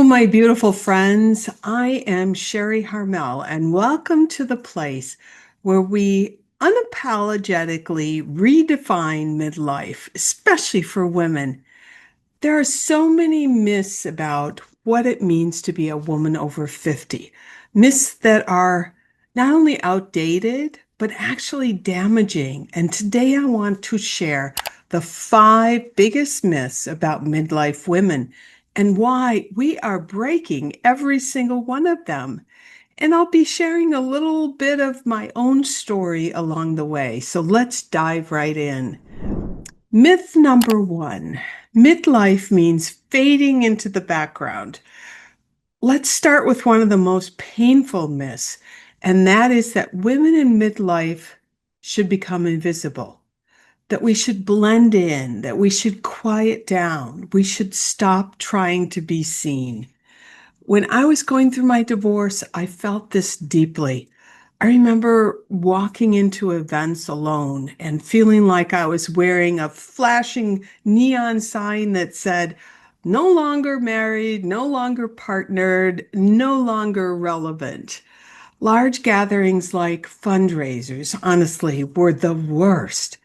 Hello, my beautiful friends. I am Sharri Harmel, and welcome to the place where we unapologetically redefine midlife, especially for women. There are so many myths about what it means to be a woman over 50, myths that are not only outdated, but actually damaging. And today I want to share the five biggest myths about midlife women and why we are breaking every single one of them. And I'll be sharing a little bit of my own story along the way. So let's dive right in. Myth number one, midlife means fading into the background. Let's start with one of the most painful myths, and that is that women in midlife should become invisible, that we should blend in, that we should quiet down, we should stop trying to be seen. When I was going through my divorce, I felt this deeply. I remember walking into events alone and feeling like I was wearing a flashing neon sign that said, no longer married, no longer partnered, no longer relevant. Large gatherings like fundraisers, honestly, were the worst.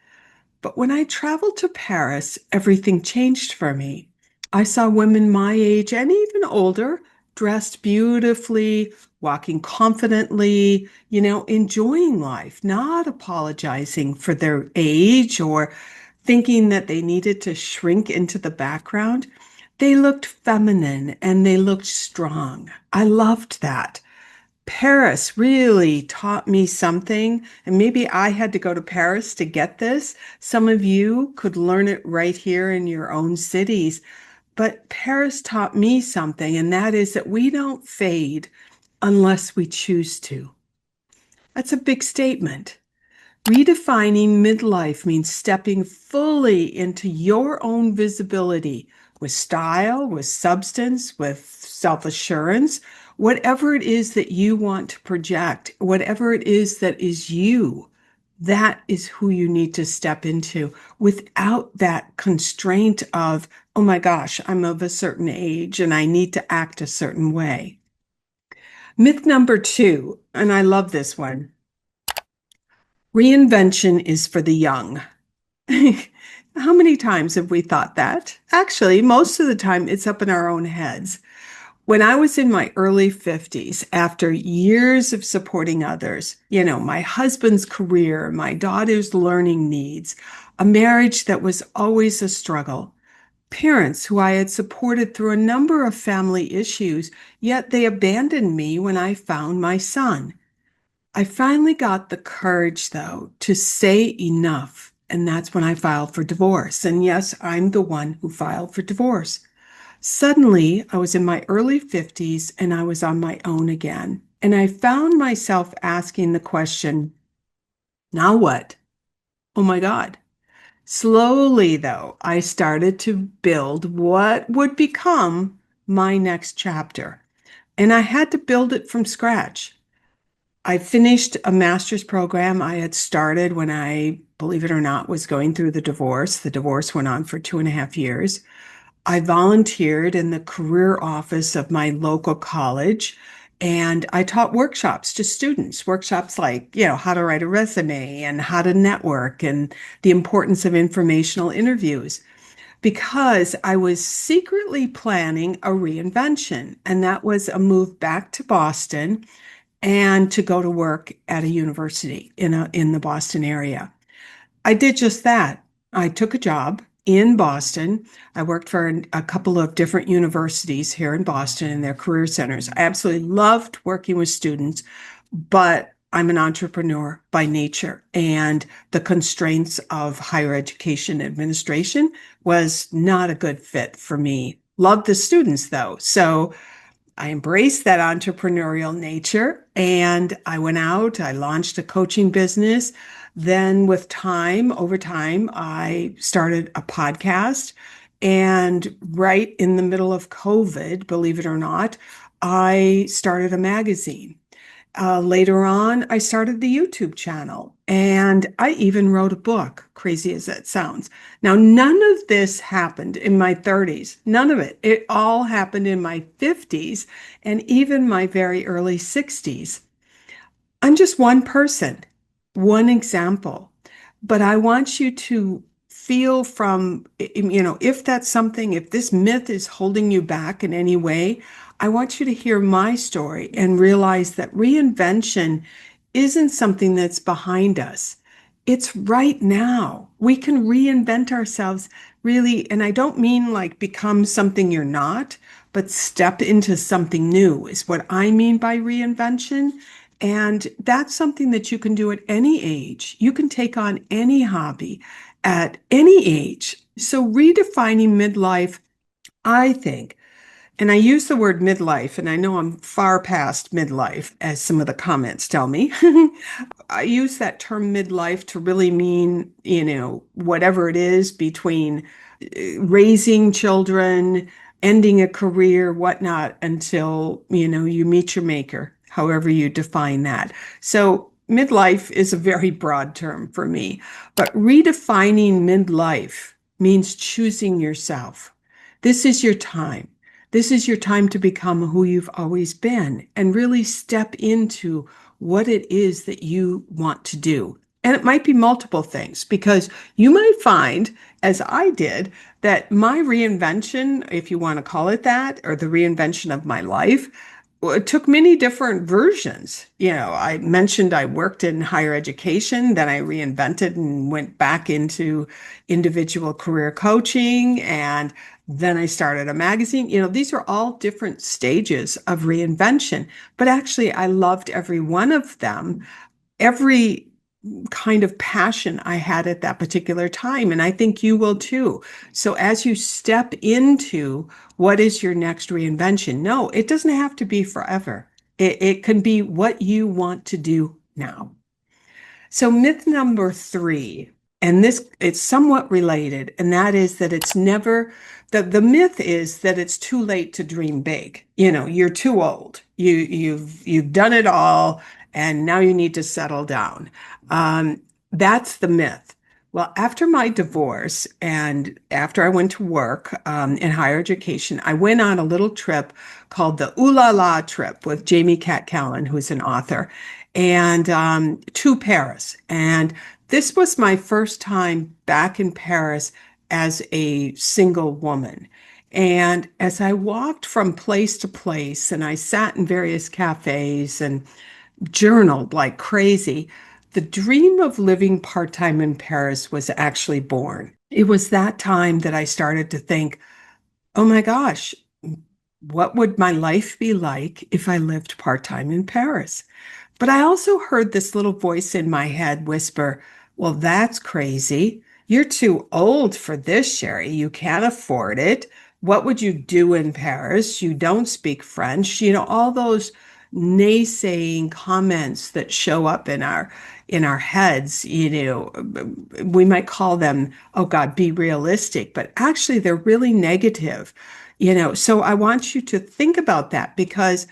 But when I traveled to Paris, everything changed for me. I saw women my age and even older, dressed beautifully, walking confidently, enjoying life, not apologizing for their age or thinking that they needed to shrink into the background. They looked feminine and they looked strong. I loved that. Paris really taught me something, and maybe I had to go to Paris to get this. Some of you could learn it right here in your own cities, but Paris taught me something, and that is that we don't fade unless we choose to. That's a big statement. Redefining midlife means stepping fully into your own visibility with style, with substance, with self assurance, whatever it is that you want to project, whatever it is that is you. That is who you need to step into without that constraint of, oh my gosh, I'm of a certain age and I need to act a certain way. Myth number two, and I love this one, reinvention is for the young. How many times have we thought that? Actually, most of the time it's up in our own heads. When I was in my early 50s, after years of supporting others, my husband's career, my daughter's learning needs, a marriage that was always a struggle, parents who I had supported through a number of family issues, yet they abandoned me when I found my son. I finally got the courage, though, to say enough. And that's when I filed for divorce. And yes, I'm the one who filed for divorce. Suddenly, I was in my early 50s and I was on my own again. And I found myself asking the question, now what? Oh my God. Slowly, though, I started to build what would become my next chapter. And I had to build it from scratch. I finished a master's program I had started when I, believe it or not, was going through the divorce. The divorce went on for 2.5 years. I volunteered in the career office of my local college and I taught workshops to students, workshops like, how to write a resume and how to network and the importance of informational interviews because I was secretly planning a reinvention. And that was a move back to Boston and to go to work at a university in the Boston area. I did just that. I took a job in Boston. I worked for a couple of different universities here in Boston in their career centers. I absolutely loved working with students, but I'm an entrepreneur by nature, and the constraints of higher education administration was not a good fit for me. Loved the students though. So I embraced that entrepreneurial nature and I went out, I launched a coaching business. Then, with time, over time, I started a podcast. And right in the middle of COVID, believe it or not, I started a magazine. Later on, I started the YouTube channel and I even wrote a book, crazy as that sounds. Now, none of this happened in my 30s. None of it. It all happened in my 50s and even my very early 60s. I'm just one person, one example. But I want you to feel from, if that's something, if this myth is holding you back in any way, I want you to hear my story and realize that reinvention isn't something that's behind us. It's right now. We can reinvent ourselves really, and I don't mean like become something you're not, but step into something new is what I mean by reinvention. And that's something that you can do at any age. You can take on any hobby at any age. So redefining midlife, I think, and I use the word midlife, and I know I'm far past midlife, as some of the comments tell me. I use that term midlife to really mean, whatever it is between raising children, ending a career, whatnot, until, you meet your maker, however you define that. So midlife is a very broad term for me, but redefining midlife means choosing yourself. This is your time. This is your time to become who you've always been and really step into what it is that you want to do. And it might be multiple things because you might find, as I did, that my reinvention, if you want to call it that, or the reinvention of my life, well, it took many different versions. I mentioned I worked in higher education, then I reinvented and went back into individual career coaching, and then I started a magazine. These are all different stages of reinvention, but actually, I loved every one of them. Every kind of passion I had at that particular time. And I think you will too. So as you step into what is your next reinvention, no, it doesn't have to be forever. It can be what you want to do now. So myth number three, and this it's somewhat related, and that is that it's never the myth is that it's too late to dream big. You're too old. You've done it all, and now you need to settle down. That's the myth. Well, after my divorce and after I went to work in higher education, I went on a little trip called the Ooh La La trip with Jamie Cat Callan, who's an author, and to Paris. And this was my first time back in Paris as a single woman. And as I walked from place to place and I sat in various cafes and journaled like crazy, the dream of living part-time in Paris was actually born. It was that time that I started to think, oh my gosh, what would my life be like if I lived part-time in Paris? But I also heard this little voice in my head whisper, well, that's crazy. You're too old for this, Sharri. You can't afford it. What would you do in Paris? You don't speak French. All those naysaying comments that show up in our heads, we might call them, oh God, be realistic, but actually they're really negative. So I want you to think about that because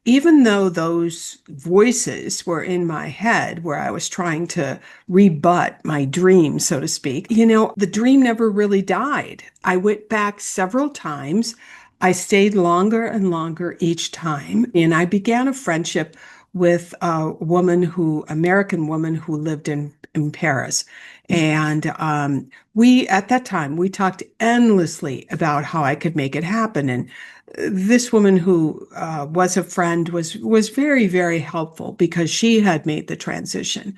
even though those voices were in my head where I was trying to rebut my dream, so to speak, the dream never really died. I went back several times. I stayed longer and longer each time. And I began a friendship with American woman who lived in Paris. And at that time, we talked endlessly about how I could make it happen. And this woman who was a friend was very, very helpful because she had made the transition,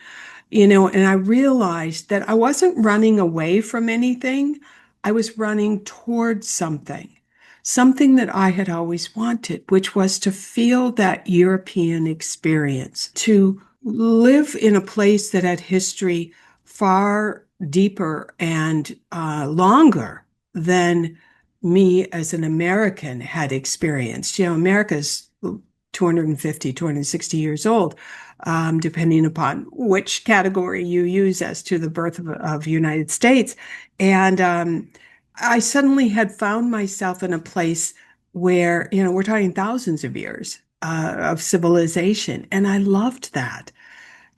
and I realized that I wasn't running away from anything. I was running towards something that I had always wanted, which was to feel that European experience, to live in a place that had history far deeper and longer than me as an American had experienced. America's 250, 260 years old, depending upon which category you use as to the birth of United States. And I suddenly had found myself in a place where, we're talking thousands of years of civilization. And I loved that.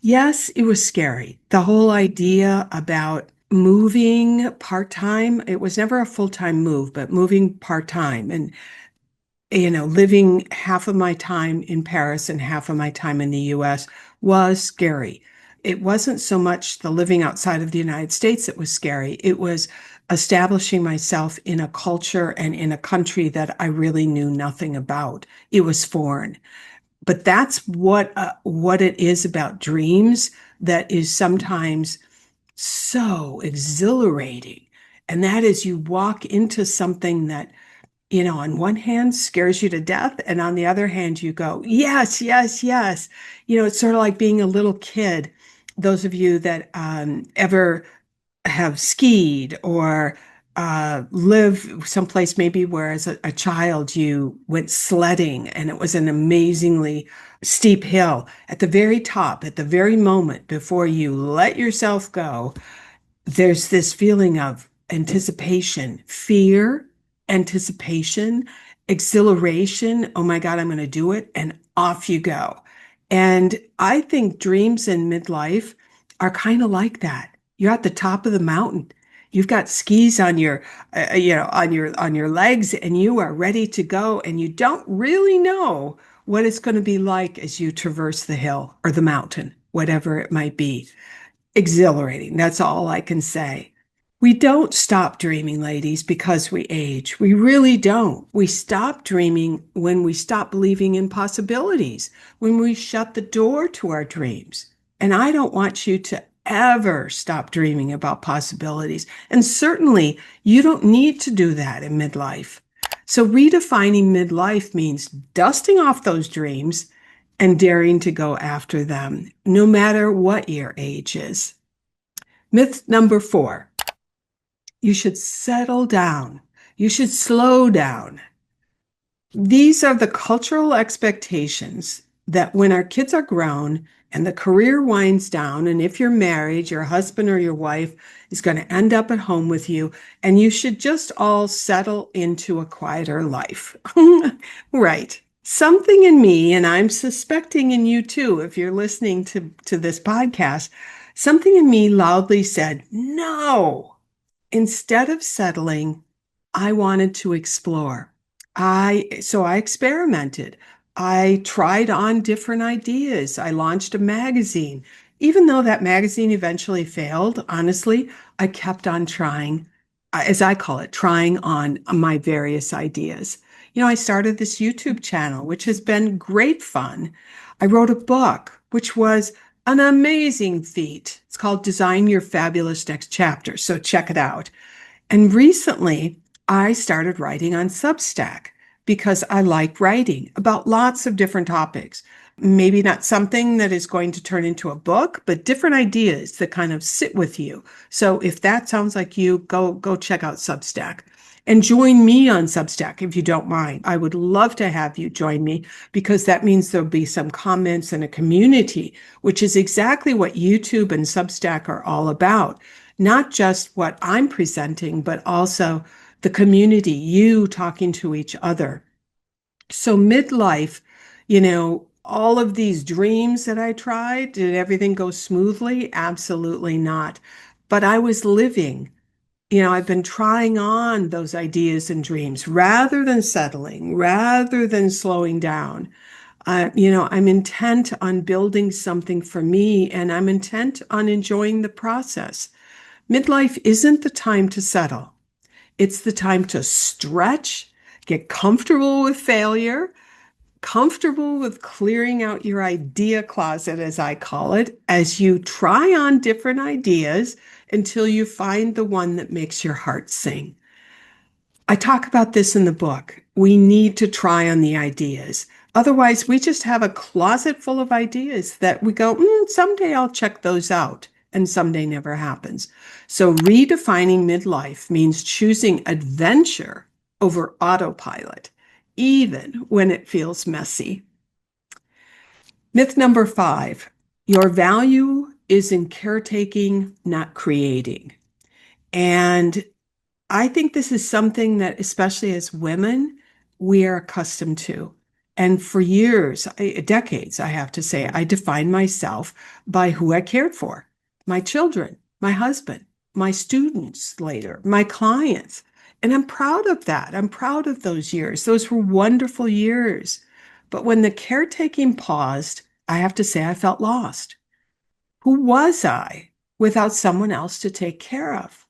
Yes, it was scary. The whole idea about moving part-time, it was never a full-time move, but moving part-time and, living half of my time in Paris and half of my time in the US was scary. It wasn't so much the living outside of the United States that was scary. It was establishing myself in a culture and in a country that I really knew nothing about. It was foreign. But that's what it is about dreams that is sometimes so exhilarating. And that is you walk into something that, on one hand scares you to death, and on the other hand, you go, yes, yes, yes. It's sort of like being a little kid. Those of you that ever have skied or live someplace maybe where as a child you went sledding and it was an amazingly steep hill at the very top, at the very moment before you let yourself go, there's this feeling of anticipation, fear, anticipation, exhilaration. Oh my God, I'm going to do it. And off you go. And I think dreams in midlife are kind of like that. You're at the top of the mountain. You've got skis on your, on your legs, and you are ready to go. And you don't really know what it's going to be like as you traverse the hill or the mountain, whatever it might be. Exhilarating. That's all I can say. We don't stop dreaming, ladies, because we age. We really don't. We stop dreaming when we stop believing in possibilities, when we shut the door to our dreams. And I don't want you to ever stop dreaming about possibilities. And certainly, you don't need to do that in midlife. So, redefining midlife means dusting off those dreams and daring to go after them, no matter what your age is. Myth number 4, you should settle down. You should slow down. These are the cultural expectations that when our kids are grown and the career winds down, and if you're married, your husband or your wife is going to end up at home with you, and you should just all settle into a quieter life. Right. Something in me, and I'm suspecting in you too, if you're listening to this podcast, something in me loudly said, no. Instead of settling, I wanted to explore. So I experimented. I tried on different ideas. I launched a magazine. Even though that magazine eventually failed, honestly, I kept on trying, as I call it, trying on my various ideas. I started this YouTube channel, which has been great fun. I wrote a book, which was an amazing feat. It's called Design Your Fabulous Next Chapter. So check it out. And recently, I started writing on Substack because I like writing about lots of different topics. Maybe not something that is going to turn into a book, but different ideas that kind of sit with you. So if that sounds like you, go check out Substack. And join me on Substack if you don't mind. I would love to have you join me because that means there'll be some comments and a community, which is exactly what YouTube and Substack are all about. Not just what I'm presenting, but also the community, you talking to each other. So midlife, all of these dreams that I tried, did everything go smoothly? Absolutely not. But I was living. I've been trying on those ideas and dreams rather than settling, rather than slowing down. I'm intent on building something for me, and I'm intent on enjoying the process. Midlife isn't the time to settle. It's the time to stretch, get comfortable with failure, comfortable with clearing out your idea closet, as I call it, as you try on different ideas until you find the one that makes your heart sing. I talk about this in the book. We need to try on the ideas. Otherwise, we just have a closet full of ideas that we go, someday I'll check those out. And someday never happens. So redefining midlife means choosing adventure over autopilot, even when it feels messy. Myth number 5, your value is in caretaking, not creating. And I think this is something that, especially as women, we are accustomed to. And for years, decades, I have to say, I defined myself by who I cared for, my children, my husband, my students later, my clients. And I'm proud of that. I'm proud of those years. Those were wonderful years. But when the caretaking paused, I have to say I felt lost. Who was I without someone else to take care of?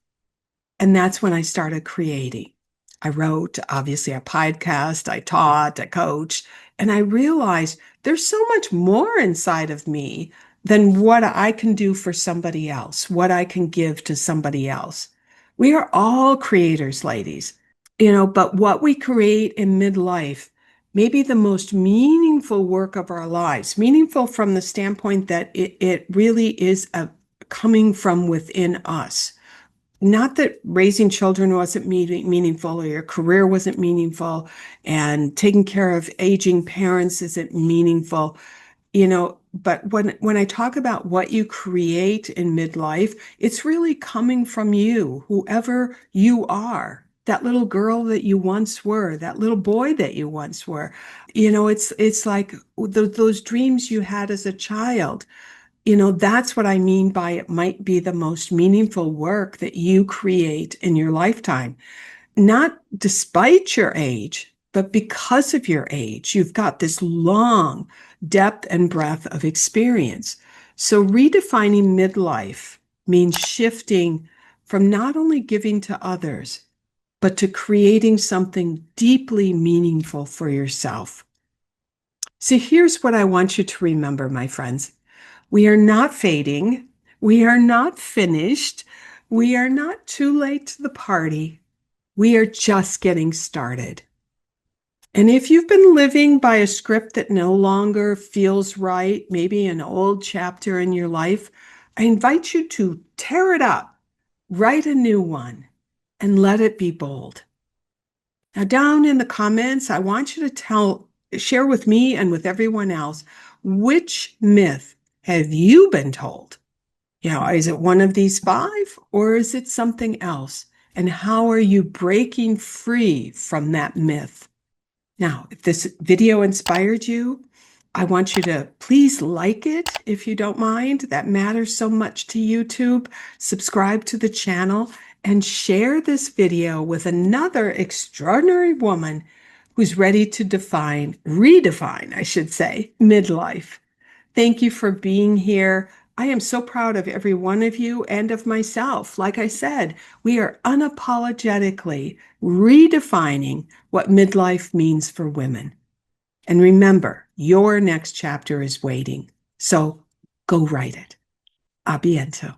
And that's when I started creating. I wrote, obviously, a podcast, I taught, I coached, and I realized there's so much more inside of me than what I can do for somebody else, what I can give to somebody else. We are all creators, ladies, but what we create in midlife may be the most meaningful work of our lives, meaningful from the standpoint that it really is coming from within us. Not that raising children wasn't meaningful or your career wasn't meaningful and taking care of aging parents isn't meaningful, but when I talk about what you create in midlife, it's really coming from you, whoever you are. That little girl that you once were, that little boy that you once were. It's like those dreams you had as a child. That's what I mean by it might be the most meaningful work that you create in your lifetime. Not despite your age, but because of your age. You've got this long depth and breadth of experience. So redefining midlife means shifting from not only giving to others, but to creating something deeply meaningful for yourself. So here's what I want you to remember, my friends. We are not fading. We are not finished. We are not too late to the party. We are just getting started. And if you've been living by a script that no longer feels right, maybe an old chapter in your life, I invite you to tear it up, write a new one, and let it be bold. Now, down in the comments, I want you to share with me and with everyone else, which myth have you been told? Is it one of these five or is it something else? And how are you breaking free from that myth? Now, if this video inspired you, I want you to please like it if you don't mind. That matters so much to YouTube. Subscribe to the channel and share this video with another extraordinary woman who's ready to redefine, I should say, midlife. Thank you for being here. I am so proud of every one of you and of myself. Like I said, we are unapologetically redefining what midlife means for women. And remember, your next chapter is waiting. So go write it. A bientôt.